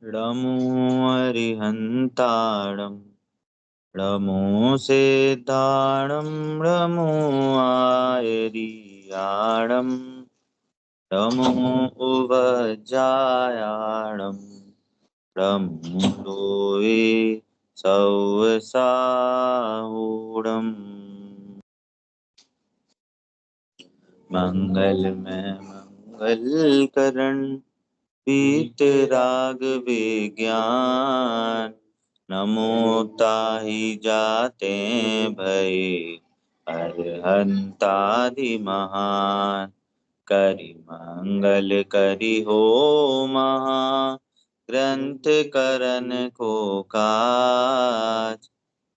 णमो अरिहन्ताणं णमो सिद्धाणं णमो आयर्याणं णमो उवज्जायाणं णमो लोये सौसाहूढम्। मंगलमय मंगल करण वीतराग विज्ञान नमो ताहि जाते भय अरहंतादि महान करि मंगल करि हो महा ग्रंथ करन को काज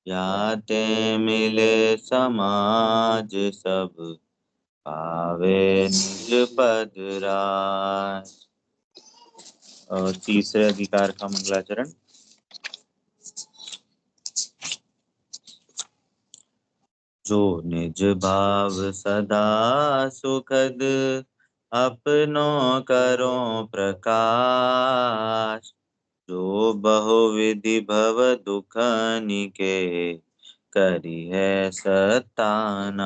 जाते मिले समाज सब पावे निज पद राज। और तीसरे अधिकार का मंगलाचरण। जो निज भाव सदा सुखद अपनो करो प्रकाश जो बहुविधि भव दुख निके करी है सतानाश।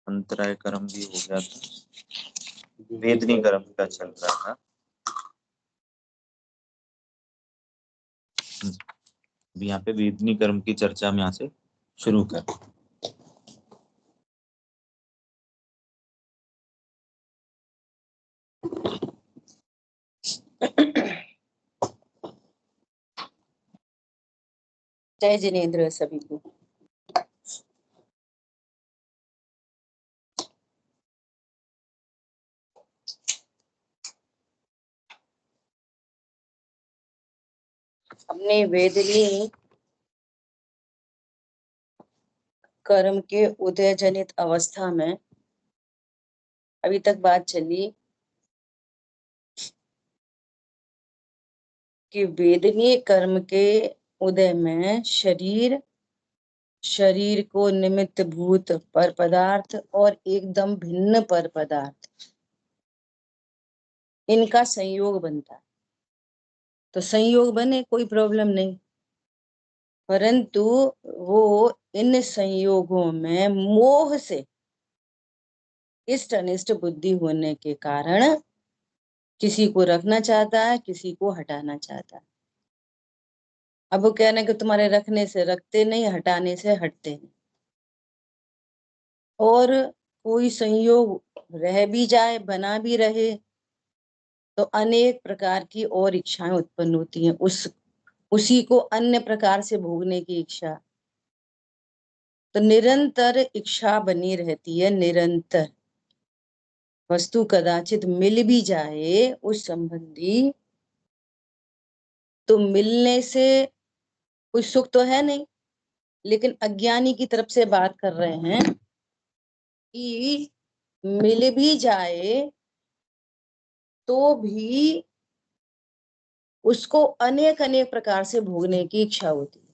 अंतराय कर्म भी हो गया था, वेदनी कर्म का चल रहा था। अभी यहाँ पे वेदनी कर्म की चर्चा हम यहाँ से शुरू कर। जय जिनेन्द्र सभी को। हमने वेदनी कर्म के उदय जनित अवस्था में अभी तक बात चली कि वेदनीय कर्म के उदय में शरीर को निमित्त भूत पर पदार्थ और एकदम भिन्न पर पदार्थ, इनका संयोग बनता है। तो संयोग बने कोई प्रॉब्लम नहीं, परंतु वो इन संयोगों में मोह से इष्ट अनिष्ट बुद्धि होने के कारण किसी को रखना चाहता है, किसी को हटाना चाहता है। अब वो कह रहे हैं कि तुम्हारे रखने से रखते नहीं, हटाने से हटते नहीं। और कोई संयोग रह भी जाए, बना भी रहे, तो अनेक प्रकार की और इच्छाएं उत्पन्न होती हैं, उसी को अन्य प्रकार से भोगने की इच्छा। तो निरंतर इच्छा बनी रहती है, निरंतर। वस्तु कदाचित मिल भी जाए उस संबंधी, तो मिलने से कोई सुख तो है नहीं, लेकिन अज्ञानी की तरफ से बात कर रहे हैं कि मिल भी जाए तो भी उसको अनेक अनेक प्रकार से भोगने की इच्छा होती है।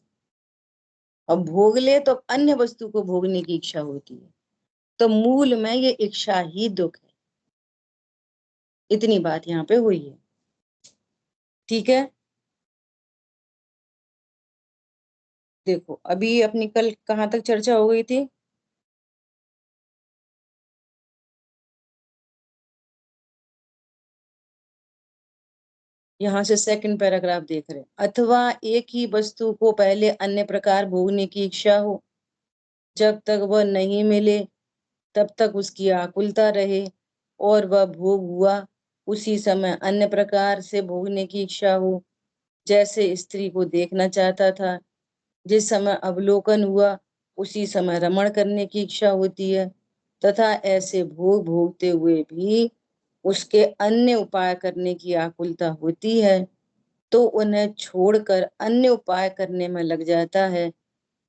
अब भोग ले तो अन्य वस्तु को भोगने की इच्छा होती है। तो मूल में ये इच्छा ही दुख है। इतनी बात यहाँ पे हुई है, ठीक है। देखो अभी अपनी कल कहाँ तक चर्चा हो गई थी? यहाँ से सेकंड पैराग्राफ देख रहे हैं। अथवा एक ही वस्तु को पहले अन्य प्रकार भोगने की इच्छा हो, जब तक वह नहीं मिले तब तक उसकी आकुलता रहे, और वह भोग हुआ उसी समय अन्य प्रकार से भोगने की इच्छा हो। जैसे स्त्री को देखना चाहता था, जिस समय अवलोकन हुआ उसी समय रमण करने की इच्छा होती है, तथा ऐसे भोग भोगते हुए भी उसके अन्य उपाय करने की आकुलता होती है, तो उन्हें छोड़कर अन्य उपाय करने में लग जाता है।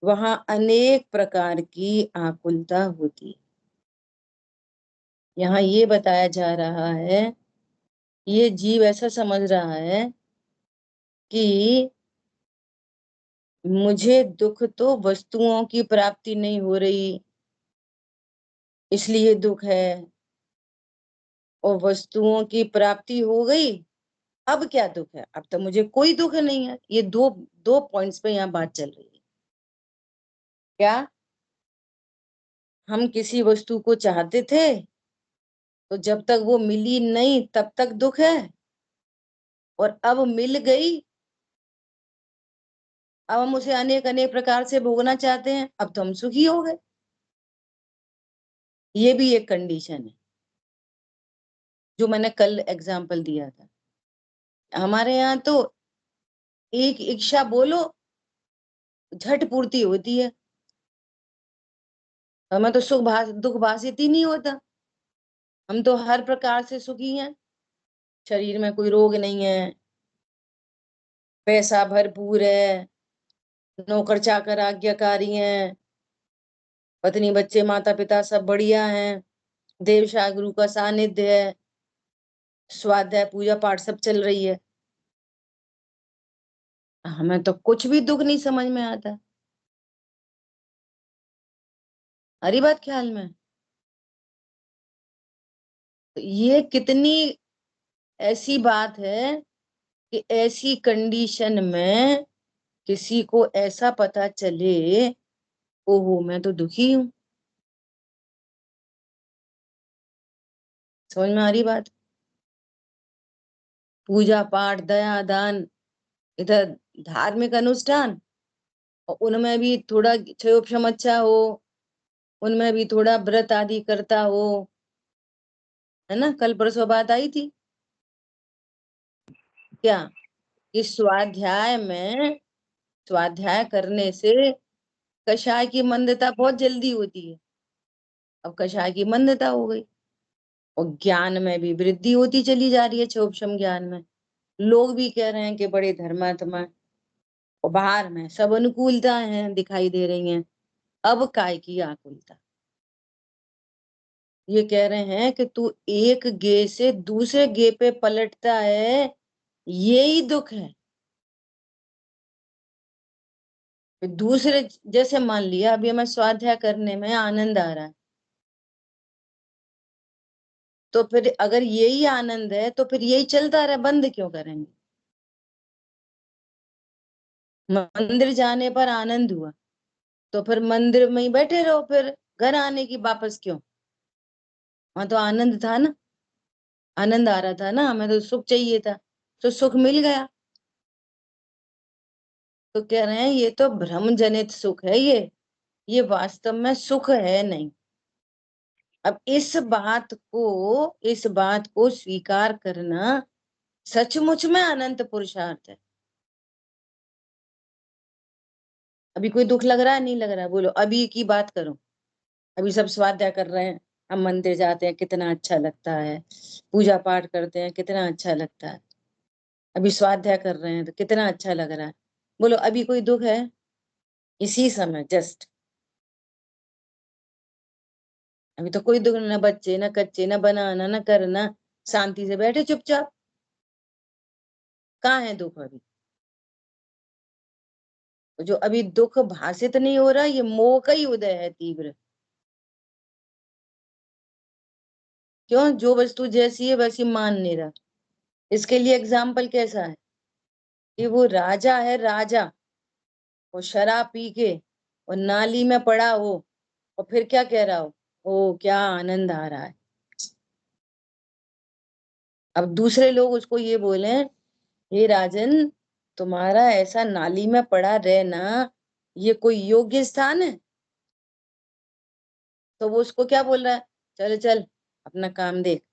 वहां अनेक प्रकार की आकुलता होती है। यहाँ ये बताया जा रहा है, ये जीव ऐसा समझ रहा है कि मुझे दुख तो वस्तुओं की प्राप्ति नहीं हो रही इसलिए दुख है, और वस्तुओं की प्राप्ति हो गई अब क्या दुख है, अब तो मुझे कोई दुख नहीं है। ये दो दो पॉइंट्स पे यहाँ बात चल रही है। क्या हम किसी वस्तु को चाहते थे तो जब तक वो मिली नहीं तब तक दुख है, और अब मिल गई, अब हम उसे अनेक अनेक प्रकार से भोगना चाहते हैं, अब तो हम सुखी हो गए। ये भी एक कंडीशन है जो मैंने कल एग्जाम्पल दिया था। हमारे यहाँ तो एक इच्छा बोलो झट पूर्ति होती है, हमें तो दुख भाषित ही नहीं होता। हम तो हर प्रकार से सुखी हैं, शरीर में कोई रोग नहीं है, पैसा भरपूर है, नौकर चाकर आज्ञाकारी हैं, पत्नी बच्चे माता पिता सब बढ़िया हैं, देव गुरु का सानिध्य है, स्वाध्याय पूजा पाठ सब चल रही है। हमें तो कुछ भी दुख नहीं समझ में आता। हरी बात ख्याल में। तो ये कितनी ऐसी बात है कि ऐसी कंडीशन में किसी को ऐसा पता चले, ओहो मैं तो दुखी हूं। समझ में आ रही बात? पूजा पाठ दया दान, इधर धार्मिक अनुष्ठान, और उनमें भी थोड़ा क्षयोपशम अच्छा हो, उनमें भी थोड़ा व्रत आदि करता हो, है ना। कल परसों बात आई थी क्या कि स्वाध्याय करने से कषाय की मंदता बहुत जल्दी होती है। अब कषाय की मंदता हो गई, और ज्ञान में भी वृद्धि होती चली जा रही है, क्षोभक्षम ज्ञान में। लोग भी कह रहे हैं कि बड़े धर्मात्मा, और बाहर में सब अनुकूलता है दिखाई दे रही हैं। अब काय की आकुलता? ये कह रहे हैं कि तू एक गे से दूसरे गे पे पलटता है, यही दुख है। दूसरे, जैसे मान लिया अभी हमें स्वाध्याय करने में आनंद आ रहा है, तो फिर अगर यही आनंद है तो फिर यही चलता रहे, बंद क्यों करेंगे? मंदिर जाने पर आनंद हुआ तो फिर मंदिर में ही बैठे रहो, फिर घर आने की वापस क्यों? वहां तो आनंद था ना, आनंद आ रहा था ना, हमें तो सुख चाहिए था, तो सुख मिल गया। तो कह रहे हैं ये तो भ्रम जनित सुख है, ये वास्तव में सुख है नहीं। अब इस बात को स्वीकार करना सचमुच में अनंत पुरुषार्थ है। अभी कोई दुख लग रहा है? नहीं लग रहा है? बोलो, अभी की बात करो। अभी सब स्वाध्याय कर रहे हैं, हम मंदिर जाते हैं कितना अच्छा लगता है, पूजा पाठ करते हैं कितना अच्छा लगता है, अभी स्वाध्याय कर रहे हैं तो कितना अच्छा लग रहा है। बोलो, अभी कोई दुख है? इसी समय जस्ट अभी तो कोई दुख, ना बच्चे ना कच्चे ना बनाना ना करना, शांति से बैठे चुपचाप। कहाँ है दुख अभी? जो अभी दुख भाषित नहीं हो रहा, ये मोह का ही उदय है तीव्र। क्यों? जो वस्तु जैसी है वैसी मान नहीं रहा। इसके लिए एग्जाम्पल कैसा है कि वो राजा है, राजा, वो शराब पी के और नाली में पड़ा हो, और फिर क्या कह रहा हो, ओ क्या आनंद आ रहा है। अब दूसरे लोग उसको ये बोले, हे राजन, तुम्हारा ऐसा नाली में पड़ा रहना ये कोई योग्य स्थान है? तो वो उसको क्या बोल रहा है, चल चल अपना काम देख,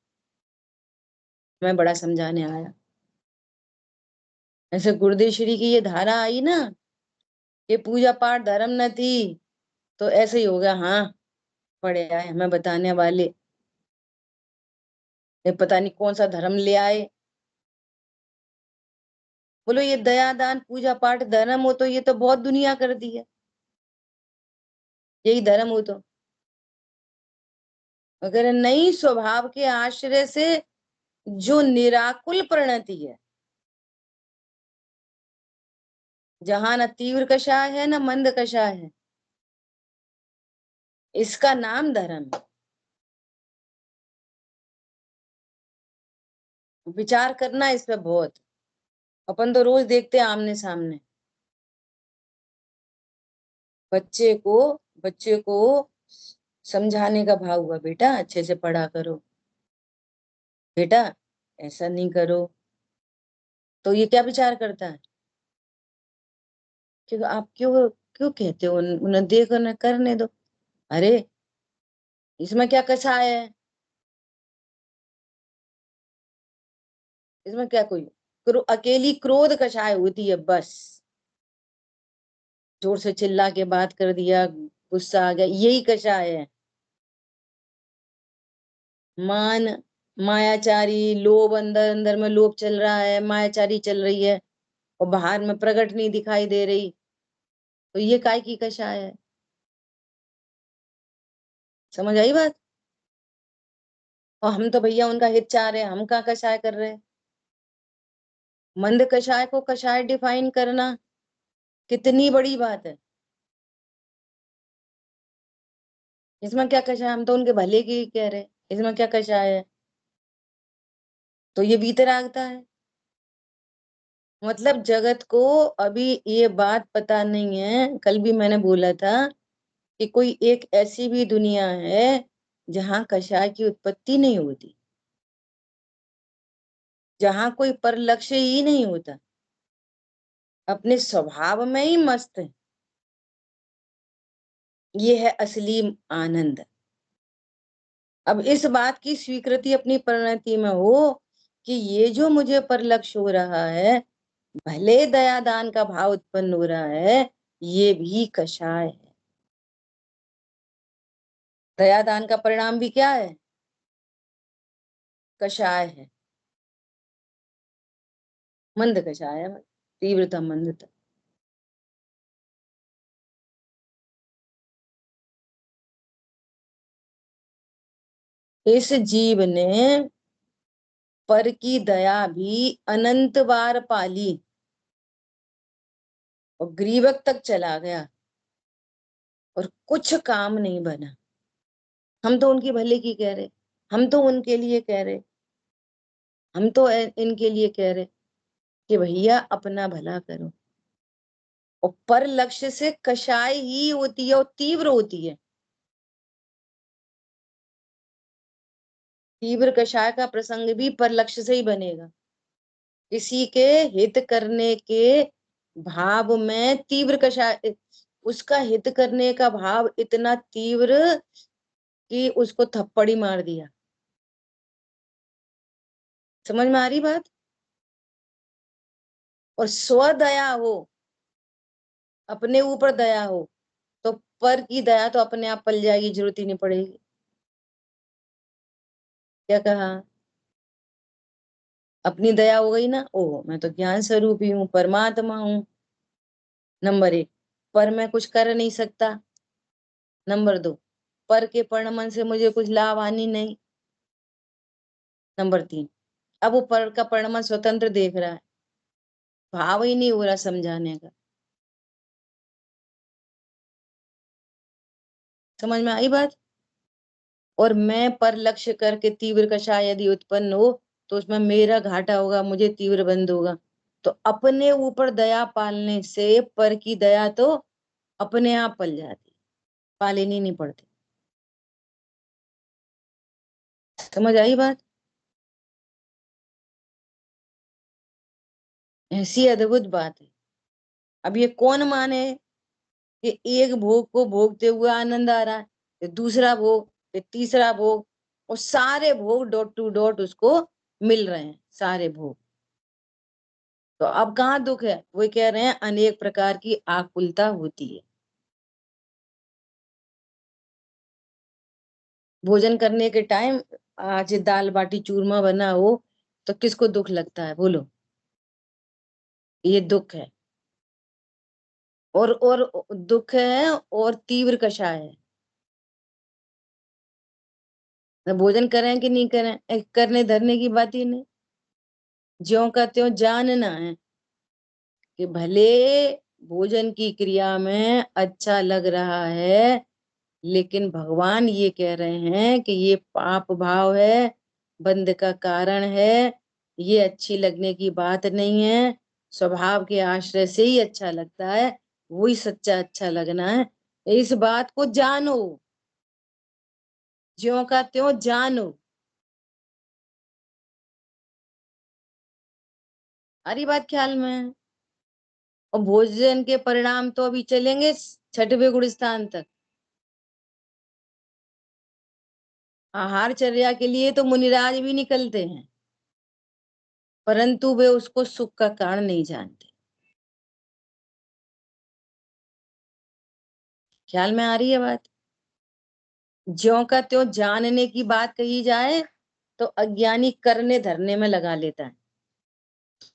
मैं बड़ा समझाने आया। ऐसे गुरुदेव श्री की ये धारा आई ना कि पूजा पाठ धर्म न थी, तो ऐसे ही हो गया। हाँ, पढ़े आए हमें बताने वाले, ये पता नहीं कौन सा धर्म ले आए। बोलो, ये दया दान पूजा पाठ धर्म हो तो ये तो बहुत दुनिया कर दी है। यही धर्म हो तो। अगर नई स्वभाव के आश्रय से जो निराकुल प्रणति है, जहां न तीव्र कषाय है न मंद कषाय है, इसका नाम धर्म है। विचार करना इस पे बहुत। अपन तो रोज देखते हैं आमने सामने। बच्चे को समझाने का भाव हुआ, बेटा अच्छे से पढ़ा करो, बेटा ऐसा नहीं करो, तो ये क्या विचार करता है कि आप क्यों क्यों कहते हो, उन्हें देखो न करने दो। अरे इसमें क्या कषाय है, इसमें क्या कोई अकेली क्रोध कषाय होती है बस। जोर से चिल्ला के बात कर दिया, गुस्सा आ गया, यही कषाय है। मान मायाचारी लोभ, अंदर अंदर में लोभ चल रहा है, मायाचारी चल रही है और बाहर में प्रकट नहीं दिखाई दे रही, तो ये काय की कषाय है। समझ आई बात। और हम तो भैया उनका हित चाह रहे हैं, हम कहाँ कषाय कर रहे हैं। मंद कषाय को कषाय डिफाइन करना कितनी बड़ी बात है। इसमें क्या कषाय, हम तो उनके भले की ही कह रहे हैं, इसमें क्या कषाय है। तो ये वीतरागता है। मतलब जगत को अभी ये बात पता नहीं है। कल भी मैंने बोला था कि कोई एक ऐसी भी दुनिया है जहां कषाय की उत्पत्ति नहीं होती, जहां कोई पर लक्ष्य ही नहीं होता, अपने स्वभाव में ही मस्त है। ये है असली आनंद। अब इस बात की स्वीकृति अपनी परिणति में हो कि ये जो मुझे परलक्ष्य हो रहा है, भले दयादान का भाव उत्पन्न हो रहा है, ये भी कषाय है। दयादान का परिणाम भी क्या है, कषाय है, मंद कषाय है, तीव्रता मंदता। इस जीव ने पर की दया भी अनंत बार पाली और ग्रीवक तक चला गया और कुछ काम नहीं बना। हम तो उनकी भले की कह रहे, हम तो उनके लिए कह रहे, हम तो इनके लिए कह रहे कि भैया अपना भला करो। और पर लक्ष्य से कषाय ही होती है और तीव्र होती है। तीव्र कषाय का प्रसंग भी पर लक्ष्य से ही बनेगा। किसी के हित करने के भाव में तीव्र कषाय, उसका हित करने का भाव इतना तीव्र कि उसको थप्पड़ी मार दिया। समझ में आ रही बात। और स्वदया हो, अपने ऊपर दया हो, तो पर की दया तो अपने आप पल जाएगी, जरूरत ही नहीं पड़ेगी। क्या कहा, अपनी दया हो गई ना, ओह मैं तो ज्ञान स्वरूप ही हूँ, परमात्मा हूँ। नंबर एक, पर मैं कुछ कर नहीं सकता। नंबर दो, पर के परिणमन से मुझे कुछ लाभ हानि नहीं। नंबर तीन, अब वो पर का परिणमन स्वतंत्र देख रहा है, भाव ही नहीं हो रहा समझाने का। समझ में आई बात। और मैं पर लक्ष्य करके तीव्र कषाय यदि उत्पन्न हो तो उसमें मेरा घाटा होगा, मुझे तीव्र बंद होगा। तो अपने ऊपर दया पालने से पर की दया तो अपने आप पल जाती, पालनी नहीं पड़ती। समझ आई बात। ऐसी अद्भुत बात है। अब ये कौन माने कि एक भोग को भोगते हुए आनंद आ रहा है, फिर दूसरा भोग, फिर तीसरा भोग, और सारे भोग डॉट टू डॉट उसको मिल रहे हैं, सारे भोग। तो अब कहाँ दुख है, वो कह रहे हैं अनेक प्रकार की आकुलता होती है। भोजन करने के टाइम आज दाल बाटी चूरमा बना हो तो किसको दुख लगता है, बोलो। ये दुख है। और दुख है और तीव्र कषाय है। भोजन करें कि नहीं करें, करने धरने की बात ही नहीं। ज्यों का त्यों जानना है कि भले भोजन की क्रिया में अच्छा लग रहा है, लेकिन भगवान ये कह रहे हैं कि ये पाप भाव है, बंध का कारण है, ये अच्छी लगने की बात नहीं है। स्वभाव के आश्रय से ही अच्छा लगता है, वही सच्चा अच्छा लगना है। इस बात को जानो, ज्यों का त्यों जानो। हरी बात ख्याल में है। और भोजन के परिणाम तो अभी चलेंगे छठवें गुण स्थान तक। आहारचर्या के लिए तो मुनिराज भी निकलते हैं, परंतु वे उसको सुख का कारण नहीं जानते। ख्याल में आ रही है बात? ज्यों का त्यों जानने की बात कही जाए तो अज्ञानी करने धरने में लगा लेता है।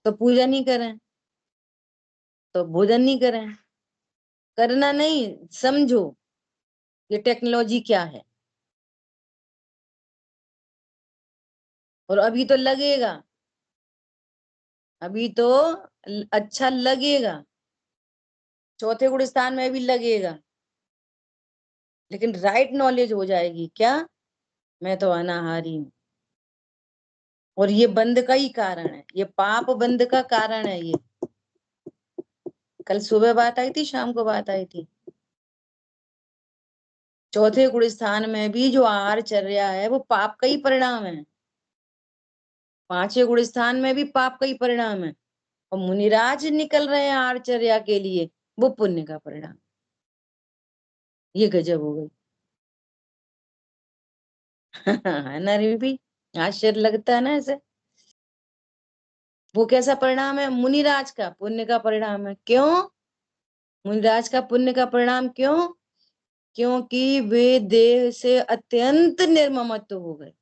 तो पूजा नहीं करें, तो भोजन नहीं करें। करना नहीं, समझो ये टेक्नोलॉजी क्या है। और अभी तो लगेगा, अभी तो अच्छा लगेगा, चौथे गुण स्थान में भी लगेगा, लेकिन राइट नॉलेज हो जाएगी क्या, मैं तो अनाहारी हूं। और ये बंध का ही कारण है, ये पाप बंध का कारण है। ये कल सुबह बात आई थी, शाम को बात आई थी। चौथे गुण स्थान में भी जो आहार चर्या है वो पाप का ही परिणाम है। पांचवें गुण स्थान में भी पाप का ही परिणाम है। और मुनिराज निकल रहे हैं आहार चर्या के लिए, वो पुण्य का परिणाम। ये गजब हो गई। है ना रे भी, आश्चर्य लगता है ना ऐसे। वो कैसा परिणाम है? मुनिराज का पुण्य का परिणाम है। क्यों मुनिराज का पुण्य का परिणाम? क्यों? क्योंकि वे देह से अत्यंत निर्ममत्व हो गए।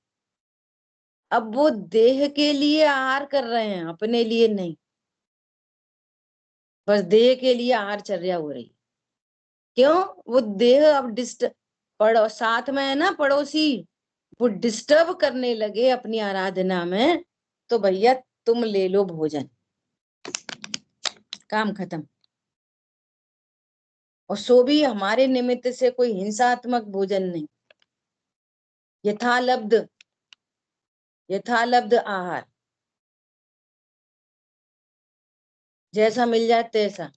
अब वो देह के लिए आहार कर रहे हैं, अपने लिए नहीं। बस देह के लिए आहार चर्या हो रही। क्यों? वो देह अब डिस्टर्ब, पड़ो साथ में है ना पड़ोसी, वो डिस्टर्ब करने लगे अपनी आराधना में, तो भैया तुम ले लो भोजन, काम खत्म। और सो भी हमारे निमित्त से कोई हिंसात्मक भोजन नहीं, यथालब्ध, यथालब्ध आहार, जैसा मिल जाए तैसा,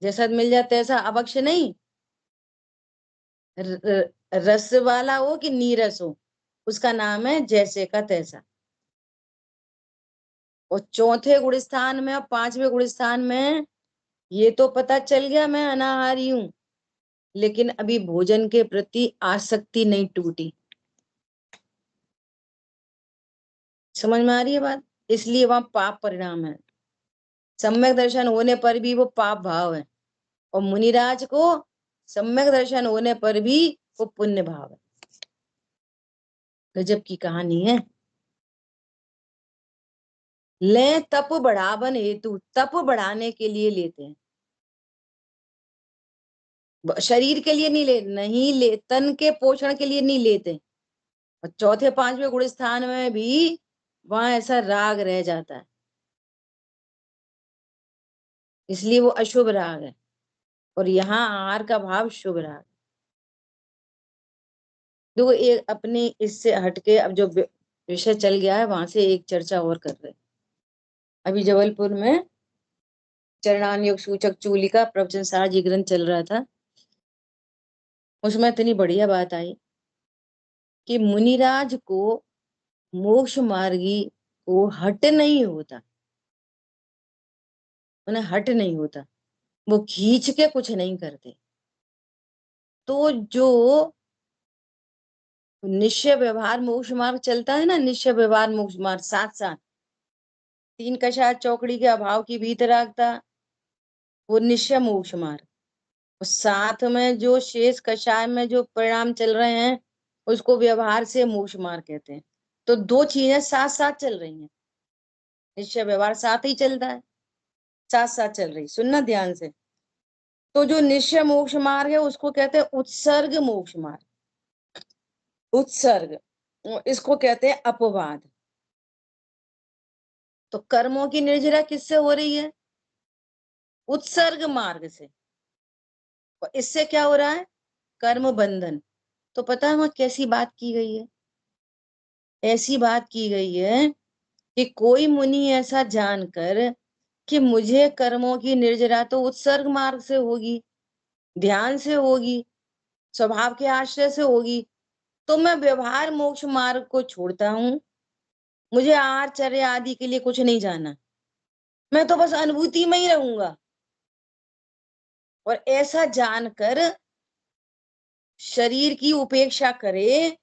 जैसा मिल जाए तैसा, अवश्य नहीं। रस वाला हो कि नीरस हो, उसका नाम है जैसे का तैसा। और चौथे गुण स्थान में और पांचवें गुण स्थान में ये तो पता चल गया मैं अनाहारी हूं, लेकिन अभी भोजन के प्रति आसक्ति नहीं टूटी। समझ में आ रही है बात? इसलिए वहां पाप परिणाम है। सम्यक दर्शन होने पर भी वो पाप भाव है, और मुनिराज को सम्यक दर्शन होने पर भी वो पुण्य भाव है। गजब की कहानी है। ले तप बढ़ावन हेतु, तप बढ़ाने के लिए लेते हैं, शरीर के लिए नहीं ले, नहीं ले, तन के पोषण के लिए नहीं लेते। और चौथे पांचवें गुण स्थान में भी वहां ऐसा राग रह जाता है, इसलिए वो अशुभ राग है। और यहाँ आहार का भाव शुभ राग। देखो एक अपने इससे हटके अब जो विषय चल गया है वहां से एक चर्चा और कर रहे हैं। अभी जबलपुर में चरणान योग सूचक चूलिका प्रवचन सार जी ग्रंथ चल रहा था, उसमें इतनी बढ़िया बात आई कि मुनिराज को मोक्ष मार्गी को हट नहीं होता, उन्हें हट नहीं होता, वो खींच के कुछ नहीं करते। तो जो निश्चय व्यवहार मोक्ष मार्ग चलता है ना, निश्चय व्यवहार मोक्ष मार्ग, साथ साथ तीन कषाय चौकड़ी के अभाव की भीतरागता, वो निश्चय मोक्ष मार्ग। और साथ में जो शेष कषाय में जो परिणाम चल रहे हैं उसको व्यवहार से मोक्ष मार्ग कहते हैं। तो दो चीजें साथ साथ चल रही हैं, निश्चय व्यवहार साथ ही चलता है। साथ साथ चल रही, सुनना ध्यान से। तो जो निश्चय मोक्ष मार्ग है उसको कहते हैं उत्सर्ग मोक्ष मार्ग, उत्सर्ग, इसको कहते हैं अपवाद। तो कर्मों की निर्जरा किससे हो रही है? उत्सर्ग मार्ग से। और इससे क्या हो रहा है? कर्म बंधन। तो पता है वहां कैसी बात की गई है? ऐसी बात की गई है कि कोई मुनि ऐसा जानकर कि मुझे कर्मों की निर्जरा तो उत्सर्ग मार्ग से होगी, ध्यान से होगी, स्वभाव के आश्रय से होगी, तो मैं व्यवहार मोक्ष मार्ग को छोड़ता हूं, मुझे आहारचर्या आदि के लिए कुछ नहीं जाना, मैं तो बस अनुभूति में ही रहूंगा। और ऐसा जानकर शरीर की उपेक्षा करे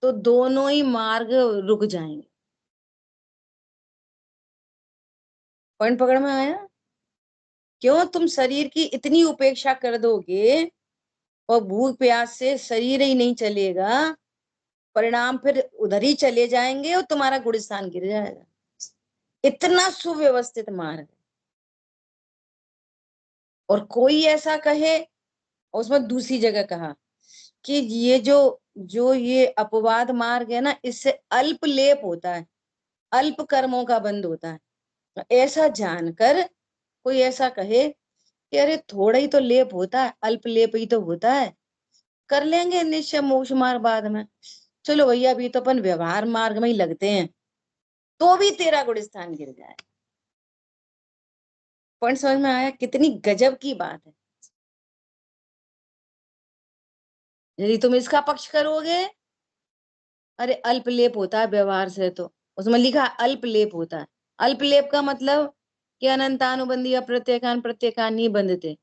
तो दोनों ही मार्ग रुक जाएंगे। पॉइंट पकड़ में आया? क्यों तुम शरीर की इतनी उपेक्षा कर दोगे और भूख प्यास से शरीर ही नहीं चलेगा, परिणाम फिर उधर ही चले जाएंगे और तुम्हारा गुण स्थान गिर जाएगा। इतना सुव्यवस्थित मार्ग। और कोई ऐसा कहे, उसमें दूसरी जगह कहा कि ये जो जो ये अपवाद मार्ग है ना, इससे अल्प लेप होता है, अल्प कर्मों का बंध होता है। ऐसा जानकर कोई ऐसा कहे कि अरे थोड़ा ही तो लेप होता है, अल्प लेप ही तो होता है, कर लेंगे निश्चय मोक्ष मार्ग बाद में, चलो भैया अभी तो अपन व्यवहार मार्ग में ही लगते हैं, तो भी तेरा गुण स्थान गिर जाए। पॉइंट समझ में आया? कितनी गजब की बात है। यदि तुम इसका पक्ष करोगे, अरे अल्प लेप होता है व्यवहार से, तो उसमें लिखा अल्प लेप होता है। अल्प लेप का मतलब कि अनंतानुबंधी अप्रत्येकान प्रत्येकान नहीं बंधते,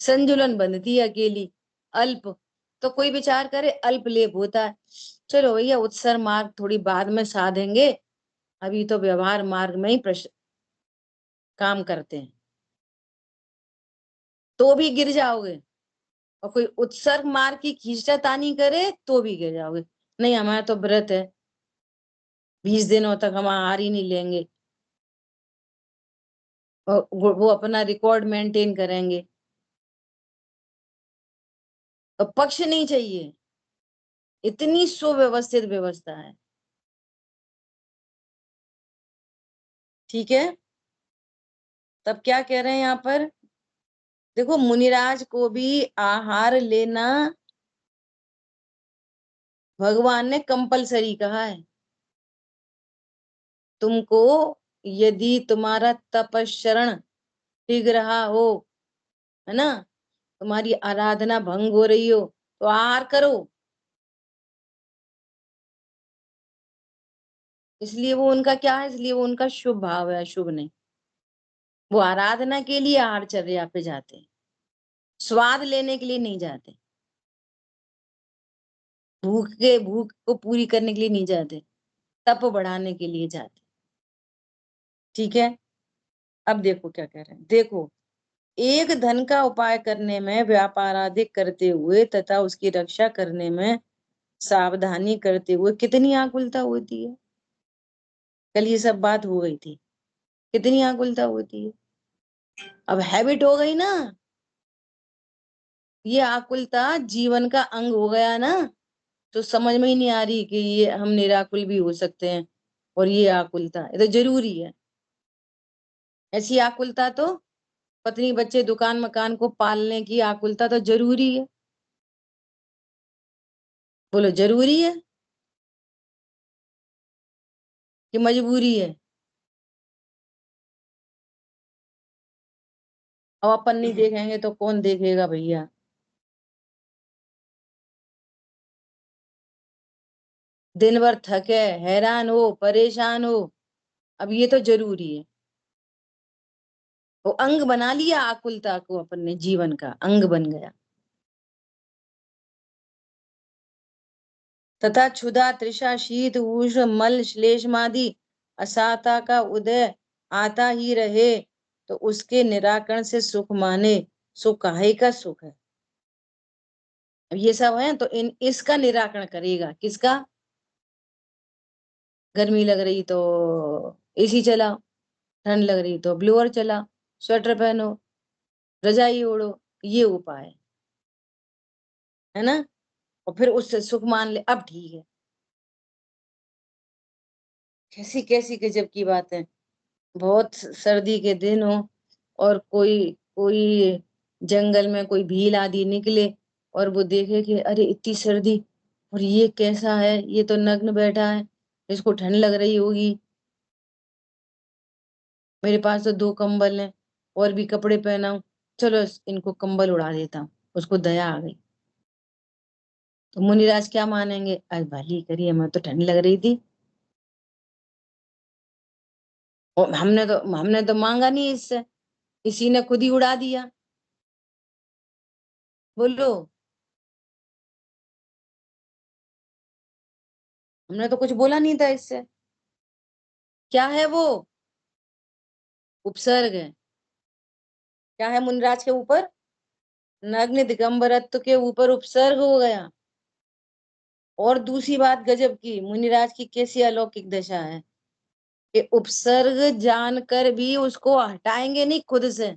संजुलन बंधती है अकेली, अल्प। तो कोई विचार करे अल्प लेप होता है, चलो भैया उत्सर मार्ग थोड़ी बाद में साधेंगे, अभी तो व्यवहार मार्ग में ही काम करते हैं, तो भी गिर जाओगे। और कोई उत्सर्ग मार्ग की खींचतानी करे तो भी गिर जाओगे। नहीं हमारा तो व्रत है, 20 दिनों तक हम आहार ही नहीं लेंगे, और वो अपना रिकॉर्ड मेंटेन करेंगे। और पक्ष नहीं चाहिए, इतनी सुव्यवस्थित व्यवस्था है। ठीक है, तब क्या कह रहे हैं यहाँ पर? देखो मुनिराज को भी आहार लेना भगवान ने कंपलसरी कहा है। तुमको यदि तुम्हारा तपस्चरण टिक रहा हो, है ना, तुम्हारी आराधना भंग हो रही हो, तो आहार करो। इसलिए वो उनका क्या है, इसलिए वो उनका शुभ भाव है, शुभ नहीं। वो आराधना के लिए आहारचर्या पे जाते हैं, स्वाद लेने के लिए नहीं जाते, भूख को पूरी करने के लिए नहीं जाते, तप बढ़ाने के लिए जाते। ठीक है, अब देखो क्या कह रहे हैं। देखो, एक धन का उपाय करने में व्यापाराधिक करते हुए तथा उसकी रक्षा करने में सावधानी करते हुए कितनी आकुलता होती है। कल ये सब बात हो गई थी, कितनी आकुलता होती है। अब हैबिट हो गई ना, ये आकुलता जीवन का अंग हो गया ना, तो समझ में ही नहीं आ रही कि ये हम निराकुल भी हो सकते हैं, और ये आकुलता ये तो जरूरी है। ऐसी आकुलता तो पत्नी बच्चे दुकान मकान को पालने की आकुलता तो जरूरी है। बोलो जरूरी है कि मजबूरी है? अब अपन नहीं देखेंगे तो कौन देखेगा भैया? दिन भर थके, हैरान हो, परेशान हो, अब ये तो जरूरी है। वो अंग बना लिया आकुलता को, अपन ने जीवन का अंग बन गया। तथा क्षुधा तृषा शीत उष्ण मल श्लेषमादि असाता का उदय आता ही रहे, तो उसके निराकरण से सुख माने, सुख काहे का सुख है। अब ये सब है तो इसका निराकरण करेगा, किसका? गर्मी लग रही तो एसी चलाओ, ठंड लग रही तो ब्लोअर चला, स्वेटर पहनो, रजाई ओढ़ो, ये उपाय है ना। और फिर उससे सुख मान ले, अब ठीक है। कैसी कैसी गजब की बात है। बहुत सर्दी के दिन हो और कोई कोई जंगल में कोई भील आदि निकले और वो देखे कि अरे इतनी सर्दी, और ये कैसा है, ये तो नग्न बैठा है, इसको ठंड लग रही होगी, मेरे पास तो 2 कंबल हैं और भी कपड़े पहनाऊं, चलो इनको कंबल उड़ा देता हूँ। उसको दया आ गई तो मुनिराज क्या मानेंगे, आज भली करी, हमें तो ठंड लग रही थी और हमने तो मांगा नहीं इससे, इसी ने खुद ही उड़ा दिया। बोलो, हमने तो कुछ बोला नहीं था इससे। क्या है वो, उपसर्ग है। क्या है मुनिराज के ऊपर, नग्न दिगंबरत्व के ऊपर उपसर्ग हो गया। और दूसरी बात गजब की, मुनिराज की कैसी अलौकिक दशा है कि उपसर्ग जानकर भी उसको हटाएंगे नहीं खुद से।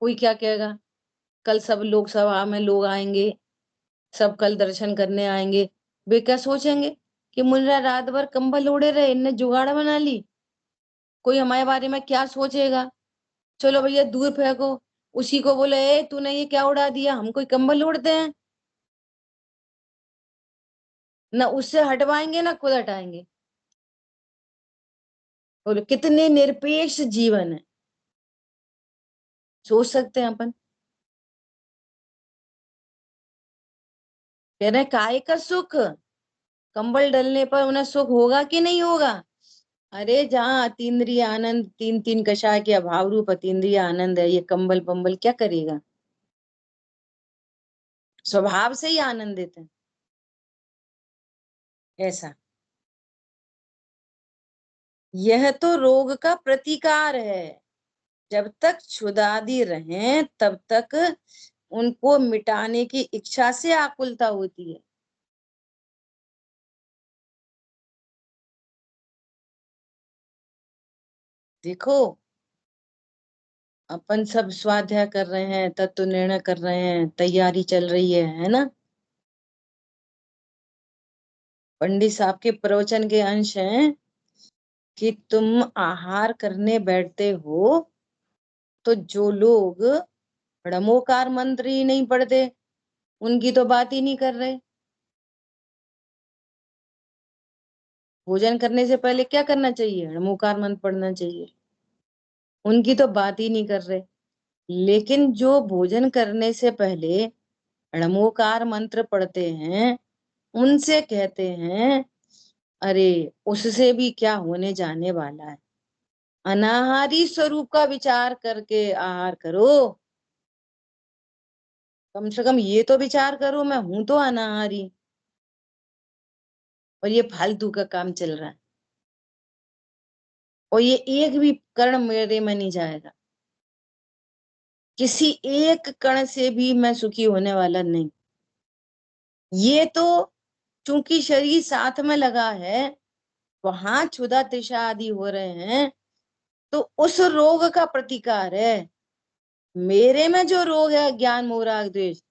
कोई क्या कहेगा, कल सब लोकसभा में लोग आएंगे, सब कल दर्शन करने आएंगे, वे क्या सोचेंगे कि मुनिराज रात भर कंबल ओढ़े रहे, इनने जुगाड़ बना ली। कोई हमारे बारे में क्या सोचेगा, चलो भैया दूर फेंको, उसी को बोले ए तूने ये क्या उड़ा दिया, हम कोई कंबल ओढ़ते हैं। ना उससे हटवाएंगे ना खुद हटाएंगे। बोलो कितने निरपेक्ष जीवन है, सोच सकते हैं अपन। कह रहे काय का सुख, कंबल डलने पर उन्हें सुख होगा कि नहीं होगा। अरे जहाँ अतीन्द्रिय आनंद, तीन तीन कषाय के अभाव रूप अतीन्द्रिय आनंद है, ये कंबल पंबल क्या करेगा, स्वभाव से ही आनंदित है ऐसा। यह तो रोग का प्रतिकार है, जब तक क्षुधादि रहें तब तक उनको मिटाने की इच्छा से आकुलता होती है। देखो, अपन सब स्वाध्याय कर रहे हैं, तत्व निर्णय कर रहे हैं, तैयारी चल रही है ना। पंडित साहब के प्रवचन के अंश हैं कि तुम आहार करने बैठते हो तो जो लोग णमोकार मंत्र ही नहीं पढ़ते, उनकी तो बात ही नहीं कर रहे। भोजन करने से पहले क्या करना चाहिए, णमोकार मंत्र पढ़ना चाहिए, उनकी तो बात ही नहीं कर रहे। लेकिन जो भोजन करने से पहले णमोकार मंत्र पढ़ते हैं, उनसे कहते हैं अरे उससे भी क्या होने जाने वाला है, अनाहारी स्वरूप का विचार करके आहार करो। कम से कम ये तो विचार करो मैं हूं तो अनाहारी, और ये फालतू का काम चल रहा है, और ये एक भी कण मेरे में नहीं जाएगा, किसी एक कण से भी मैं सुखी होने वाला नहीं। ये तो चूंकि शरीर साथ में लगा है, वहां क्षुधा तृषा आदि हो रहे हैं, तो उस रोग का प्रतिकार है। मेरे में जो रोग है ज्ञान मोह राग द्वेष,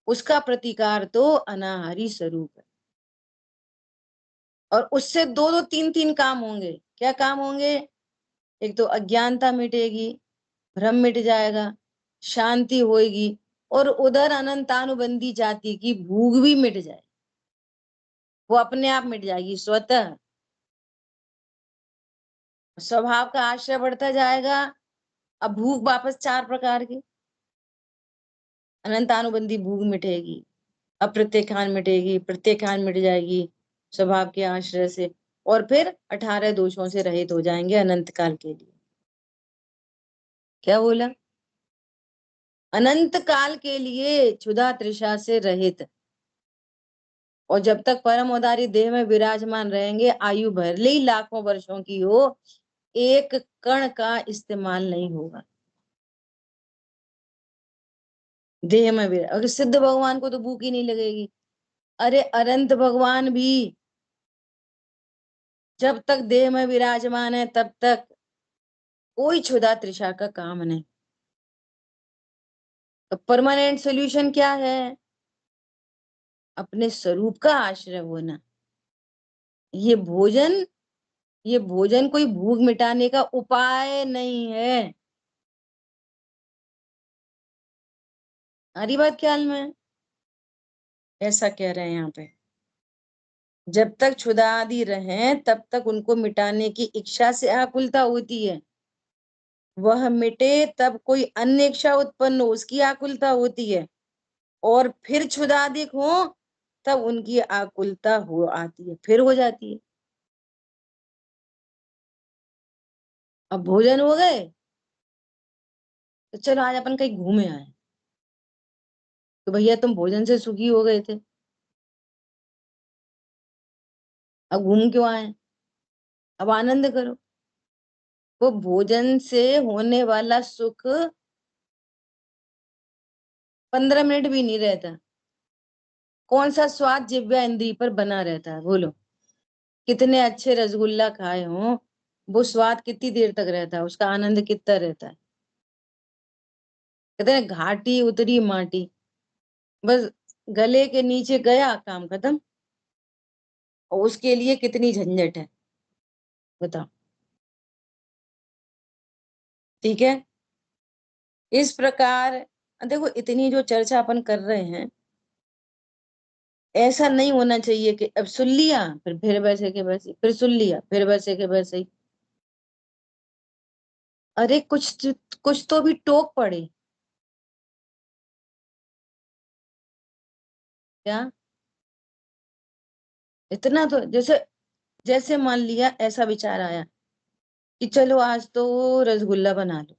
उसका प्रतिकार तो अनाहारी स्वरूप है। और उससे दो दो तीन तीन काम होंगे। क्या काम होंगे, एक तो अज्ञानता मिटेगी, भ्रम मिट जाएगा, शांति होएगी, और उधर अनंतानुबंधी जाति की भूख भी मिट जाए, वो अपने आप मिट जाएगी स्वतः। स्वभाव का आश्रय बढ़ता जाएगा। अब भूख वापस 4 प्रकार की, अनंतानुबंधी भूख मिटेगी, अप्रत्येकान मिटेगी, प्रत्येकान मिट जाएगी स्वभाव के आश्रय से, और फिर 18 दोषों से रहित हो जाएंगे अनंत काल के लिए। क्या बोला, अनंत काल के लिए क्षुधा तृषा से रहित। और जब तक परम उदारी देह में विराजमान रहेंगे, आयु भले ही लाखों वर्षों की हो, एक कण का इस्तेमाल नहीं होगा देह में भी। अगर सिद्ध भगवान को तो भूख ही नहीं लगेगी। अरे अनंत भगवान भी जब तक देह में विराजमान है तब तक कोई क्षुधा तृषा का काम नहीं। तो परमानेंट सोल्यूशन क्या है? अपने स्वरूप का आश्रय होना। ये भोजन ये भोजन कोई भूख मिटाने का उपाय नहीं है। हरी बात ख्याल में? ऐसा कह रहे हैं यहाँ पे, जब तक क्षुधा आदि रहे तब तक उनको मिटाने की इच्छा से आकुलता होती है। वह मिटे तब कोई अन्य इच्छा उत्पन्न हो, उसकी आकुलता होती है। और फिर क्षुधा अधिक हो तब उनकी आकुलता हो आती है, फिर हो जाती है। अब भोजन हो गए तो चलो आज अपन कहीं घूमे आए। तो भैया तुम भोजन से सुखी हो गए थे, अब घूम क्यों आए? अब आनंद करो। वो भोजन से होने वाला सुख 15 मिनट भी नहीं रहता। कौन सा स्वाद जिह्वा इंद्री पर बना रहता है, बोलो? कितने अच्छे रसगुल्ला खाए हो, वो स्वाद कितनी देर तक रहता है, उसका आनंद कितना रहता है? कहते हैं घाटी उतरी माटी, बस गले के नीचे गया, काम खत्म। और उसके लिए कितनी झंझट है, बताओ। ठीक है, इस प्रकार देखो, इतनी जो चर्चा अपन कर रहे हैं, ऐसा नहीं होना चाहिए कि अब सुन लिया फिर वैसे के वैसे, फिर सुन लिया फिर वैसे के वैसे ही। अरे कुछ तो भी टोक पड़े क्या? इतना तो, जैसे जैसे मान लिया ऐसा विचार आया कि चलो आज तो रसगुल्ला बना लो,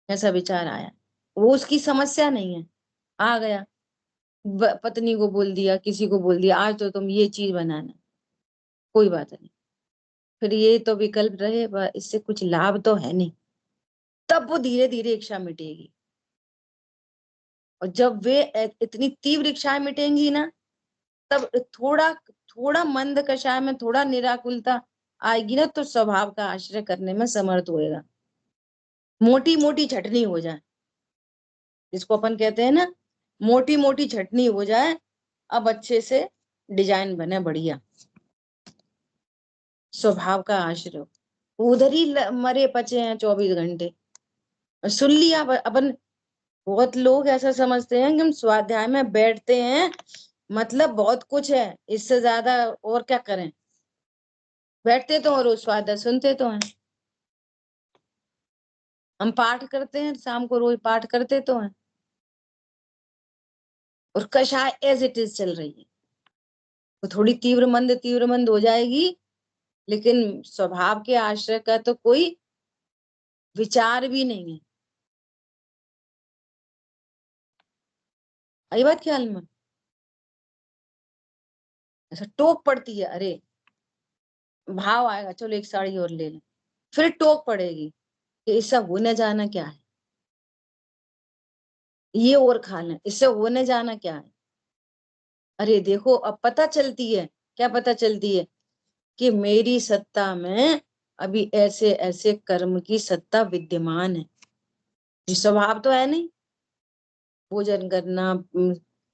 ऐसा विचार आया, वो उसकी समस्या नहीं है, आ गया। पत्नी को बोल दिया, किसी को बोल दिया आज तो तुम ये चीज बनाना, कोई बात नहीं। फिर ये तो विकल्प रहे, इससे कुछ लाभ तो है नहीं। तब वो धीरे धीरे इच्छा मिटेगी। और जब वे इतनी तीव्र इच्छाएं मिटेंगी ना, तब थोड़ा थोड़ा मंद कषाय में थोड़ा निराकुलता आएगी ना, तो स्वभाव का आश्रय करने में समर्थ होएगा। मोटी मोटी छटनी हो जाए, जिसको अपन कहते हैं ना, मोटी मोटी छटनी हो जाए, अब अच्छे से डिजाइन बने बढ़िया। स्वभाव का आश्रय, उधर ही मरे पचे हैं 24 घंटे। और सुन लिया अपन। बहुत लोग ऐसा समझते हैं कि हम स्वाध्याय में बैठते हैं, मतलब बहुत कुछ है, इससे ज्यादा और क्या करें। बैठते तो और रोज स्वाध्याय सुनते तो हैं, हम पाठ करते हैं शाम को, रोज पाठ करते तो हैं, और कषाय एज इट इज चल रही है। वो थोड़ी तीव्र मंद हो जाएगी, लेकिन स्वभाव के आश्रय का तो कोई विचार भी नहीं है। आई बात ख्याल में? ऐसा टोक पड़ती है, अरे भाव आएगा चलो एक साड़ी और ले लें, फिर टोक पड़ेगी कि इससे होने जाना क्या है, ये और खा लें, इससे होने जाना क्या है। अरे देखो, अब पता चलती है, क्या पता चलती है? कि मेरी सत्ता में अभी ऐसे ऐसे कर्म की सत्ता विद्यमान है। ये स्वभाव तो है नहीं। भोजन करना,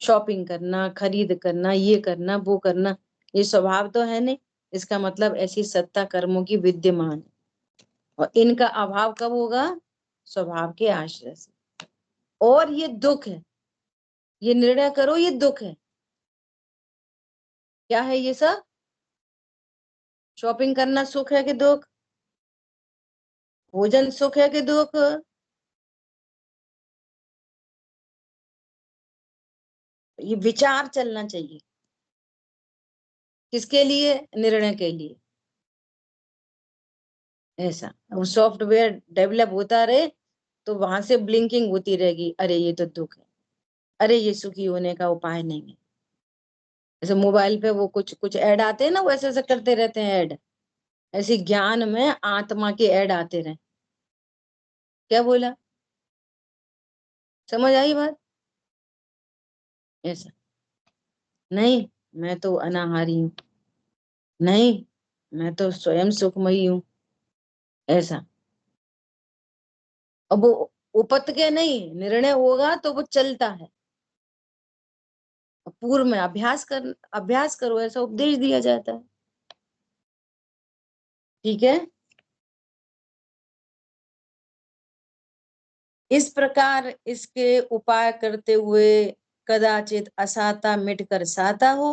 शॉपिंग करना, खरीद करना, ये करना वो करना, ये स्वभाव तो है नहीं। इसका मतलब ऐसी सत्ता कर्मों की विद्यमान है, और इनका अभाव कब होगा? स्वभाव के आश्रय से। और ये दुख है, ये निर्णय करो, ये दुख है। क्या है ये सब? शॉपिंग करना सुख है कि दुख? भोजन सुख है कि दुख? ये विचार चलना चाहिए, किसके लिए? निर्णय के लिए। ऐसा वो सॉफ्टवेयर डेवलप होता रहे, तो वहां से ब्लिंकिंग होती रहेगी, अरे ये तो दुख है, अरे ये सुखी होने का उपाय नहीं है। जैसे मोबाइल पे वो कुछ कुछ ऐड आते हैं ना, वो ऐसे ऐसे करते रहते हैं ऐड, ऐसी ज्ञान में आत्मा के ऐड आते रहे। क्या बोला? समझ आई बात? ऐसा नहीं, मैं तो अनाहारी हूँ, नहीं मैं तो स्वयं सुखमयी हूँ, ऐसा। अब वो उपत के नहीं, निर्णय होगा तो वो चलता है। पूर्व में अभ्यास करो, ऐसा उपदेश दिया जाता है। ठीक है। इस प्रकार इसके उपाय करते हुए कदाचित असाता मिटकर साता हो,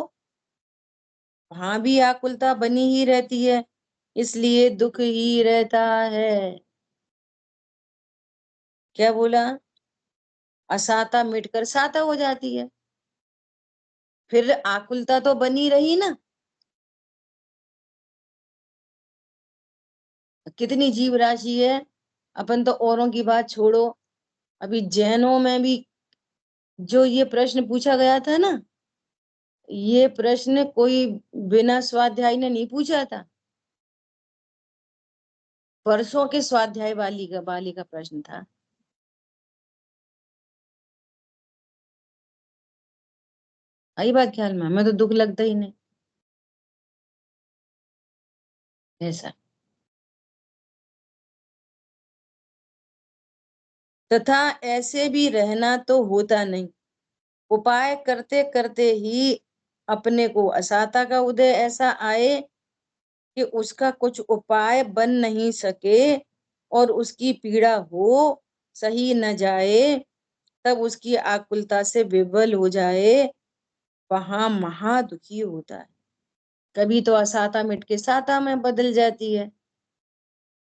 वहां भी आकुलता बनी ही रहती है, इसलिए दुख ही रहता है। क्या बोला? असाता मिटकर साता हो जाती है, फिर आकुलता तो बनी रही ना। कितनी जीव राशि है, अपन तो औरों की बात छोड़ो, अभी जैनों में भी जो ये प्रश्न पूछा गया था ना, ये प्रश्न कोई बिना स्वाध्याय ने नहीं पूछा था, परसों के स्वाध्याय वाली का प्रश्न था। आई बात ख्याल में? हमें तो दुख लगता ही नहीं ऐसा। तथा ऐसे भी रहना तो होता नहीं, उपाय करते करते ही अपने को असाता का उदय ऐसा आए कि उसका कुछ उपाय बन नहीं सके और उसकी पीड़ा हो सही न जाए, तब उसकी आकुलता से विवल हो जाए, वहां महा दुखी होता है। कभी तो असाता मिट के साता में बदल जाती है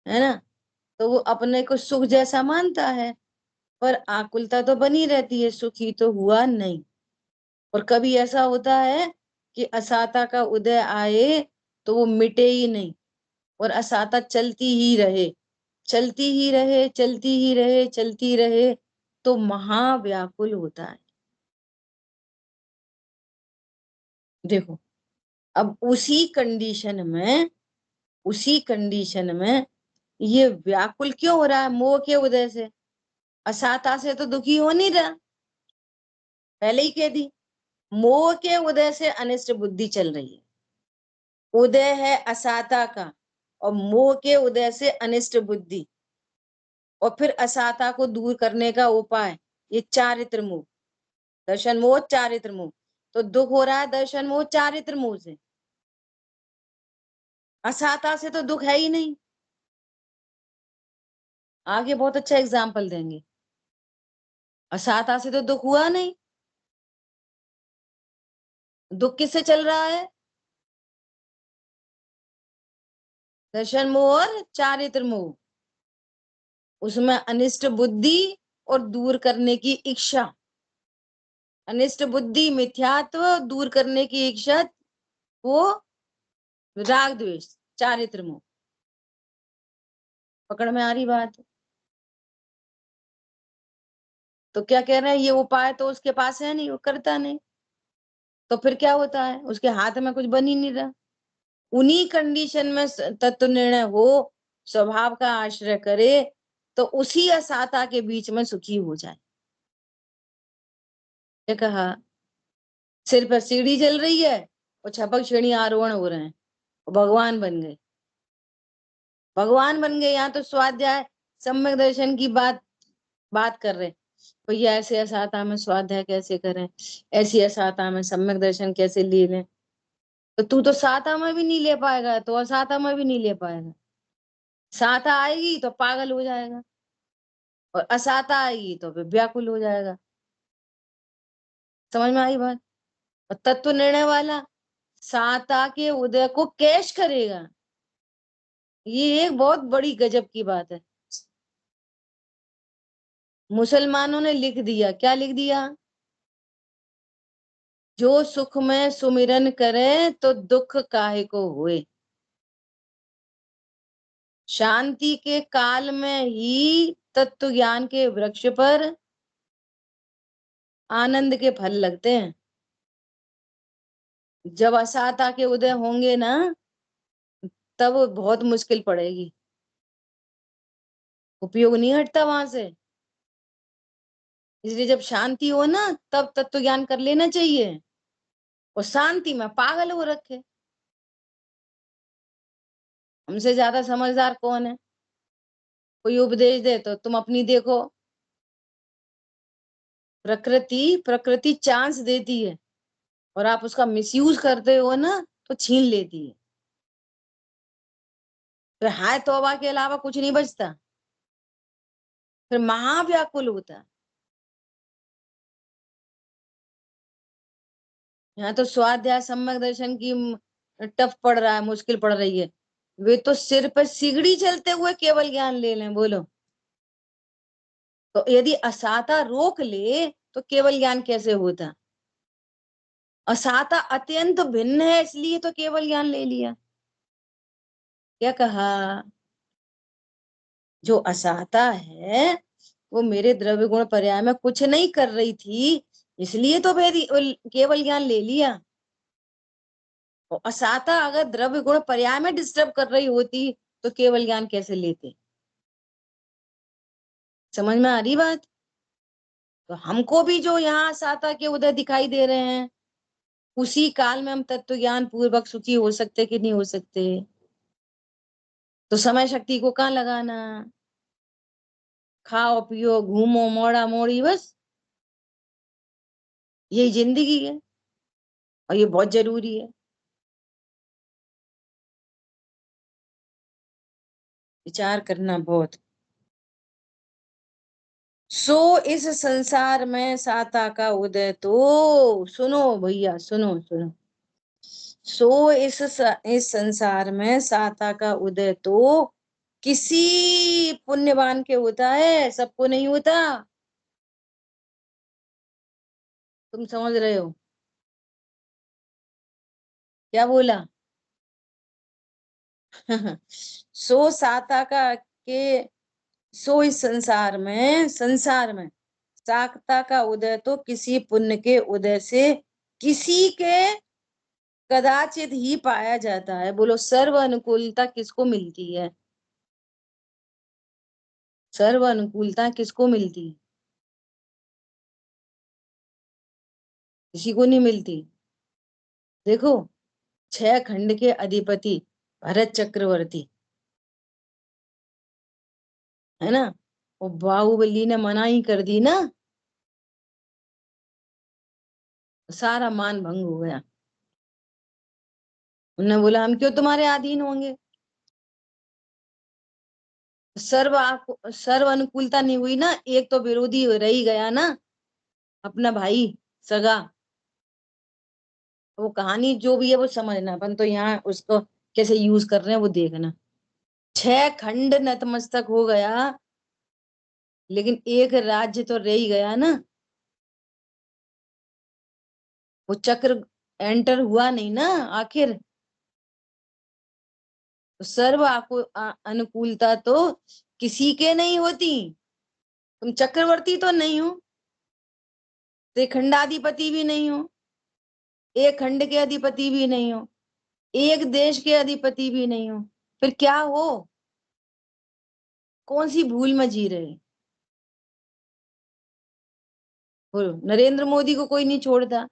ना, तो वो अपने को सुख जैसा मानता है, पर आकुलता तो बनी रहती है, सुखी तो हुआ नहीं। और कभी ऐसा होता है कि असाता का उदय आए तो वो मिटे ही नहीं, और असाता चलती ही रहे, चलती ही रहे, चलती ही रहे, चलती रहे, तो महाव्याकुल होता है। देखो, अब उसी कंडीशन में ये व्याकुल क्यों हो रहा है? मोह के उदय से। असाता से तो दुखी हो नहीं रहा, पहले ही कह दी। मोह के उदय से अनिष्ट बुद्धि चल रही है। उदय है असाता का, और मोह के उदय से अनिष्ट बुद्धि, और फिर असाता को दूर करने का उपाय ये चारित्र मोह, दर्शन मोह चारित्र मोह। तो दुख हो रहा है दर्शन मोह चारित्र मोह से, असाता से तो दुख है ही नहीं। आगे बहुत अच्छा एग्जाम्पल देंगे। असाता से तो दुख हुआ नहीं, दुख किससे चल रहा है? दर्शन मोह और चारित्र मोह। उसमें अनिष्ट बुद्धि और दूर करने की इच्छा, अनिष्ट बुद्धि मिथ्यात्व दूर करने की इच्छा, वो राग द्वेष चारित्र मोह। पकड़ में आ रही बात? तो क्या कह रहे हैं, ये उपाय तो उसके पास है नहीं, वो करता नहीं, तो फिर क्या होता है? उसके हाथ में कुछ बन ही नहीं रहा। उन्हीं कंडीशन में तत्व निर्णय हो, स्वभाव का आश्रय करे, तो उसी असाता के बीच में सुखी हो जाए। क्या कहा? सिर पर सीढ़ी जल रही है और छपक श्रेणी आरोहण हो रहे हैं, भगवान बन गए, भगवान बन गए। यहाँ तो स्वाध्याय सम्यक दर्शन की बात कर रहे हैं। भैया ऐसे असाता में स्वाध्याय कैसे करें, ऐसी असाता में सम्यक दर्शन कैसे ले लें? तो तू तो साता में भी नहीं ले पाएगा, तो असाता में भी नहीं ले पाएगा। साता आएगी तो पागल हो जाएगा, और असाता आएगी तो फिर व्याकुल हो जाएगा। समझ में आई बात? और तत्व निर्णय वाला साता के उदय को कैश करेगा, ये एक बहुत बड़ी गजब की बात है। मुसलमानों ने लिख दिया, क्या लिख दिया? जो सुख में सुमिरन करे तो दुख काहे को होए। शांति के काल में ही तत्व ज्ञान के वृक्ष पर आनंद के फल लगते हैं। जब असाता के उदय होंगे ना, तब बहुत मुश्किल पड़ेगी, उपयोग नहीं हटता वहां से। इसलिए जब शांति हो ना, तब तत्व ज्ञान कर लेना चाहिए। और शांति में पागल हो रखे, हमसे ज्यादा समझदार कौन है? कोई उपदेश दे तो तुम अपनी देखो। प्रकृति चांस देती है और आप उसका मिसयूज करते हो ना तो छीन लेती है। फिर हाय तौबा के अलावा कुछ नहीं बचता, फिर महाव्याकुल होता है। यहाँ तो स्वाध्याय सम्यक दर्शन की टफ पड़ रहा है, मुश्किल पड़ रही है। वे तो सिर पे सिगड़ी चलते हुए केवल ज्ञान ले लें, बोलो। तो यदि असाता रोक ले तो केवल ज्ञान कैसे होता? असाता अत्यंत भिन्न है, इसलिए तो केवल ज्ञान ले लिया। क्या कहा? जो असाता है वो मेरे द्रव्य गुण पर्याय में कुछ नहीं कर रही थी, इसलिए तो भेदी केवल ज्ञान ले लिया। और असाता अगर द्रव्य गुण पर्याय में डिस्टर्ब कर रही होती तो केवल ज्ञान कैसे लेते? समझ में आ रही बात? तो हमको भी जो यहाँ असाता के उदय दिखाई दे रहे हैं, उसी काल में हम तत्व ज्ञान पूर्वक सुखी हो सकते कि नहीं हो सकते? तो समय शक्ति को कहाँ लगाना? खाओ पियो घूमो मोड़ा मोड़ी, बस यही जिंदगी है और ये बहुत जरूरी है। विचार करना बहुत। सो इस संसार में साता का उदय तो, सुनो भैया सुनो सुनो, सो इस संसार में साता का उदय तो किसी पुण्यवान के होता है, सबको नहीं होता। तुम समझ रहे हो क्या बोला? सो साता का के सो इस संसार में साता का उदय तो किसी पुण्य के उदय से किसी के कदाचित ही पाया जाता है। बोलो, सर्व अनुकूलता किसको मिलती है? सर्व अनुकूलता किसको मिलती है? किसी को नहीं मिलती। देखो, 6 खंड के अधिपति भरत चक्रवर्ती है ना, वो बाहुबली ने मना ही कर दी ना, सारा मान भंग हो गया। उन्होंने बोला हम क्यों तुम्हारे अधीन होंगे। सर्व अनुकूलता नहीं हुई ना, एक तो विरोधी रह ही गया ना, अपना भाई सगा। वो कहानी जो भी है वो समझना, अपन तो यहाँ उसको कैसे यूज कर रहे हैं वो देखना। 6 खंड नतमस्तक हो गया, लेकिन एक राज्य तो रह ही गया ना। वो चक्र एंटर हुआ नहीं ना आखिर। तो अनुकूलता तो किसी के नहीं होती। तुम चक्रवर्ती तो नहीं हो, त्रिखंडाधिपति भी नहीं हो, एक खंड के अधिपति भी नहीं हो, एक देश के अधिपति भी नहीं हो, फिर क्या हो? कौन सी भूल में जी रहे? बोलो, नरेंद्र मोदी को कोई नहीं छोड़ता।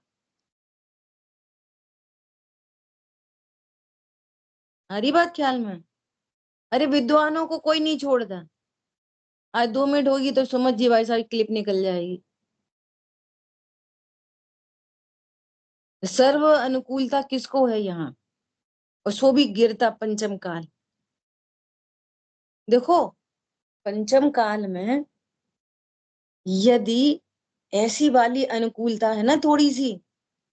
हरी बात ख्याल में? अरे विद्वानों को कोई नहीं छोड़ता। आज 2 मिनट होगी तो समझ जी भाई साहब, क्लिप निकल जाएगी। सर्व अनुकूलता किसको है यहाँ? और सो भी गिरता पंचम काल। देखो, पंचम काल में यदि ऐसी वाली अनुकूलता है ना थोड़ी सी,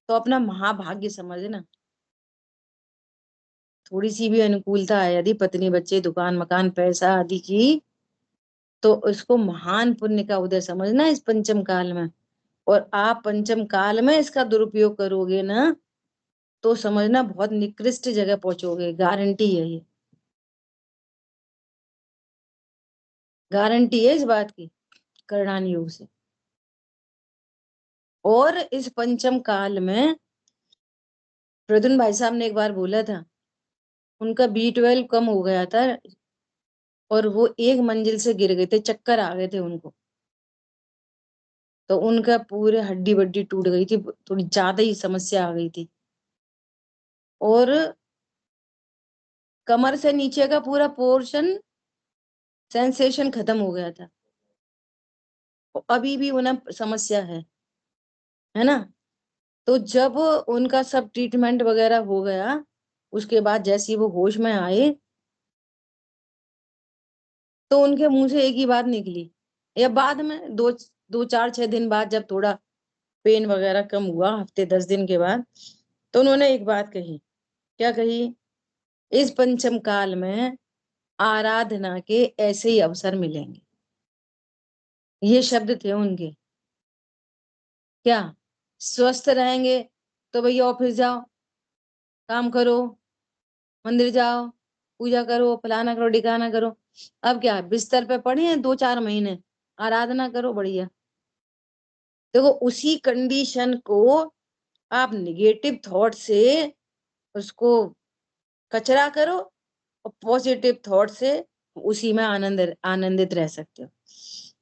तो अपना महाभाग्य समझना। थोड़ी सी भी अनुकूलता है यदि पत्नी बच्चे दुकान मकान पैसा आदि की, तो उसको महान पुण्य का उदय समझना इस पंचम काल में। और आप पंचम काल में इसका दुरुपयोग करोगे ना, तो समझना बहुत निकृष्ट जगह पहुंचोगे, गारंटी है ये, गारंटी है इस बात की, करणान योग से। और इस पंचम काल में प्रद्युम्न भाई साहब ने एक बार बोला था, उनका B12 कम हो गया था और वो एक मंजिल से गिर गए थे, चक्कर आ गए थे उनको। तो उनका पूरे हड्डी बड्डी टूट गई थी, थोड़ी ज्यादा ही समस्या आ गई थी। और कमर से नीचे का पूरा पोर्शन सेंसेशन खत्म हो गया था। अभी भी उन्हें समस्या है ना। तो जब उनका सब ट्रीटमेंट वगैरह हो गया, उसके बाद जैसे वो होश में आए तो उनके मुंह से एक ही बात निकली, या बाद में 2-4-6 दिन बाद जब थोड़ा पेन वगैरह कम हुआ, हफ्ते 10 दिन के बाद, तो उन्होंने एक बात कही। क्या कही? इस पंचम काल में आराधना के ऐसे ही अवसर मिलेंगे। ये शब्द थे उनके। क्या? स्वस्थ रहेंगे तो भैया ऑफिस जाओ, काम करो, मंदिर जाओ, पूजा करो, फलाना करो, ढिकाना करो। अब क्या, बिस्तर पे पड़े हैं 2-4 महीने, आराधना करो, बढ़िया। देखो उसी कंडीशन को आप निगेटिव थॉट से उसको कचरा करो, और पॉजिटिव थॉट से उसी में आनंदित रह सकते हो।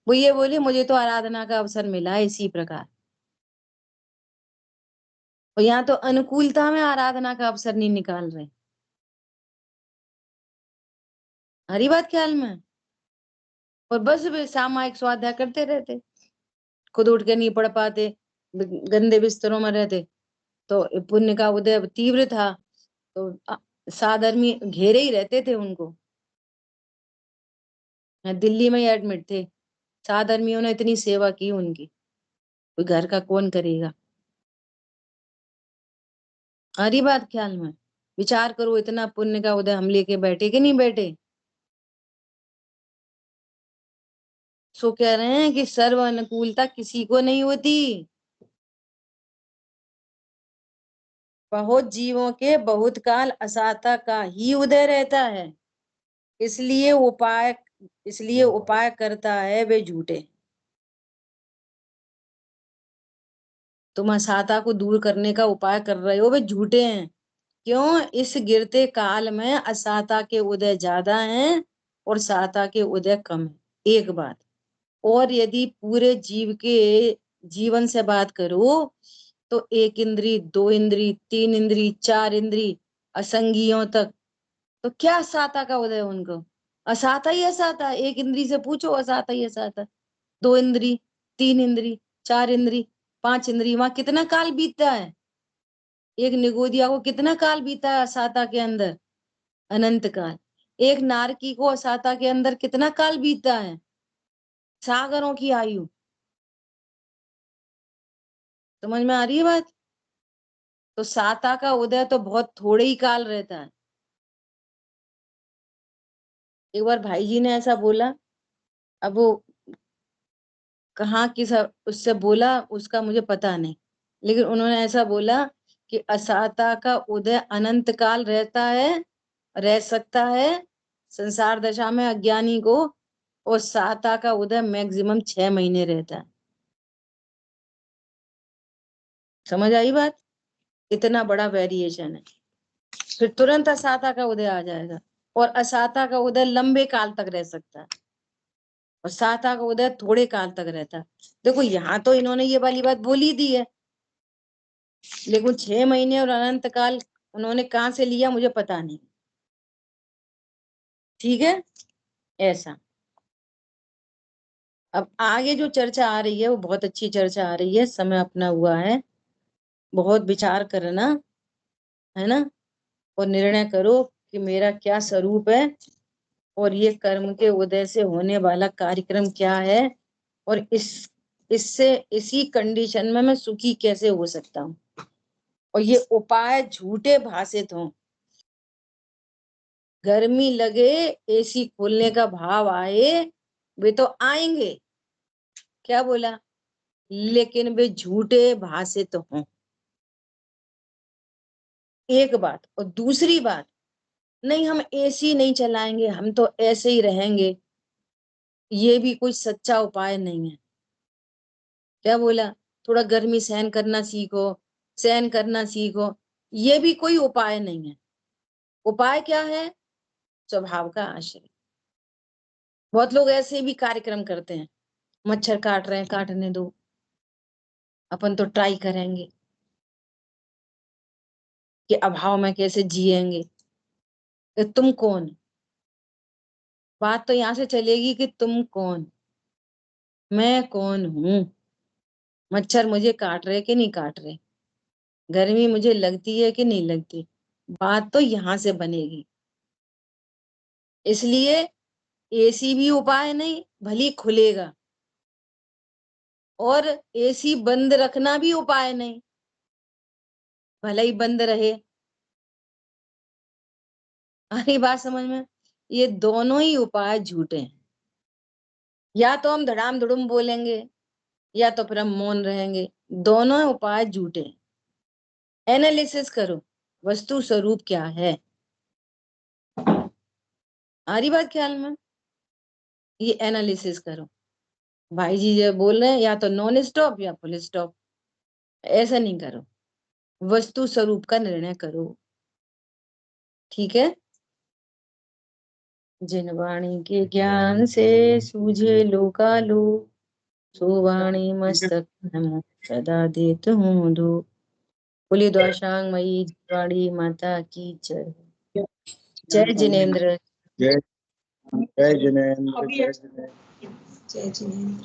वो ये बोली, मुझे तो आराधना का अवसर मिला है इसी प्रकार। और यहाँ तो अनुकूलता में आराधना का अवसर नहीं निकाल रहे। हरी बात ख्याल में। और बस वे सामायिक स्वाध्याय करते रहते, खुद उठ के नहीं पढ़ पाते, गंदे बिस्तरों में रहते। तो पुण्य का उदय तीव्र था, तो साधर्मी घेरे ही रहते थे उनको। दिल्ली में ही एडमिट थे, साधर्मियों ने इतनी सेवा की उनकी, कोई घर का कौन करेगा। हरी बात ख्याल में। विचार करो, इतना पुण्य का उदय हम लेके बैठे कि नहीं बैठे। सो कह रहे हैं कि सर्व अनुकूलता किसी को नहीं होती। बहुत जीवों के बहुत काल असाता का ही उदय रहता है, इसलिए उपाय इसलिए उपाय करता है वे झूठे। तुम असाता को दूर करने का उपाय कर रहे हो, वे झूठे हैं। क्यों? इस गिरते काल में असाता के उदय ज्यादा हैं और साता के उदय कम है। एक बात और, यदि पूरे जीव के जीवन से बात करो तो 1 इंद्री, 2 इंद्री, 3 इंद्री, 4 इंद्री, असंगियों तक, तो क्या साता का उदय उनको? असाता ही असाता। 1 इंद्री से पूछो, असाता ही असाता। 2 इंद्री, 3 इंद्री, 4 इंद्री, 5 इंद्री, वहां कितना काल बीतता है? एक निगोदिया को कितना काल बीता है असाता के अंदर? अनंत काल। एक नारकी को असाता के अंदर कितना काल बीतता है? सागरों की आयु। समझ में आ रही है बात? तो साता का उदय तो बहुत थोड़े ही काल रहता है। एक बार भाई जी ने ऐसा बोला, अब वो कहाँ किस उससे बोला उसका मुझे पता नहीं, लेकिन उन्होंने ऐसा बोला कि असाता का उदय अनंत काल रहता है, रह सकता है संसार दशा में अज्ञानी को, और साता का उदय मैक्सिमम 6 महीने रहता है। समझ आई बात? इतना बड़ा वेरिएशन है। फिर तुरंत असाता का उदय आ जाएगा, और असाता का उदय लंबे काल तक रह सकता है, और साता का उदय थोड़े काल तक रहता है। देखो यहाँ तो इन्होंने ये वाली बात बोली दी है, लेकिन 6 महीने और अनंत काल उन्होंने कहाँ से लिया मुझे पता नहीं। ठीक है, ऐसा। अब आगे जो चर्चा आ रही है वो बहुत अच्छी चर्चा आ रही है, समय अपना हुआ है, बहुत विचार करना है ना, और निर्णय करो कि मेरा क्या स्वरूप है, और ये कर्म के उदय से होने वाला कार्यक्रम क्या है, और इससे इसी कंडीशन में मैं सुखी कैसे हो सकता हूँ। और ये उपाय झूठे भाषित हों, गर्मी लगे, एसी खोलने का भाव आए, वे तो आएंगे, क्या बोला, लेकिन वे झूठे भाषित हों। एक बात। और दूसरी बात, नहीं हम एसी नहीं चलाएंगे, हम तो ऐसे ही रहेंगे, ये भी कोई सच्चा उपाय नहीं है। क्या बोला? थोड़ा गर्मी सहन करना सीखो, सहन करना सीखो, ये भी कोई उपाय नहीं है। उपाय क्या है? स्वभाव का आश्रय। बहुत लोग ऐसे भी कार्यक्रम करते हैं, मच्छर काट रहे हैं, काटने दो, अपन तो ट्राई करेंगे कि अभाव में कैसे जिएंगे। तुम कौन? बात तो यहाँ से चलेगी कि तुम कौन, मैं कौन हूं, मच्छर मुझे काट रहे कि नहीं काट रहे, गर्मी मुझे लगती है कि नहीं लगती, बात तो यहाँ से बनेगी। इसलिए एसी भी उपाय नहीं, भली खुलेगा, और एसी बंद रखना भी उपाय नहीं, भला ही बंद रहे। अरे बात समझ में, ये दोनों ही उपाय झूठे हैं। या तो हम धड़ाम धुड़ुम बोलेंगे या तो फिर हम मौन रहेंगे, दोनों उपाय झूठे हैं। एनालिसिस करो, वस्तु स्वरूप क्या है। आ रही बात ख्याल में? ये एनालिसिस करो। भाई जी जो बोल रहे हैं या तो नॉन स्टॉप या फुल स्टॉप, ऐसा नहीं करो, वस्तु स्वरूप का निर्णय करो। ठीक है। जिन वाणी के ज्ञान से सूझे लोकालो, सो वाणी मस्तक नमो सदा देत हूँ धो। बोलिए द्वाशांग मई वाणी माता की जय। जय जिनेन्द्र। जय जिनेन्द्र। जय जिनेन्द्र। जय जिनेन्द्र।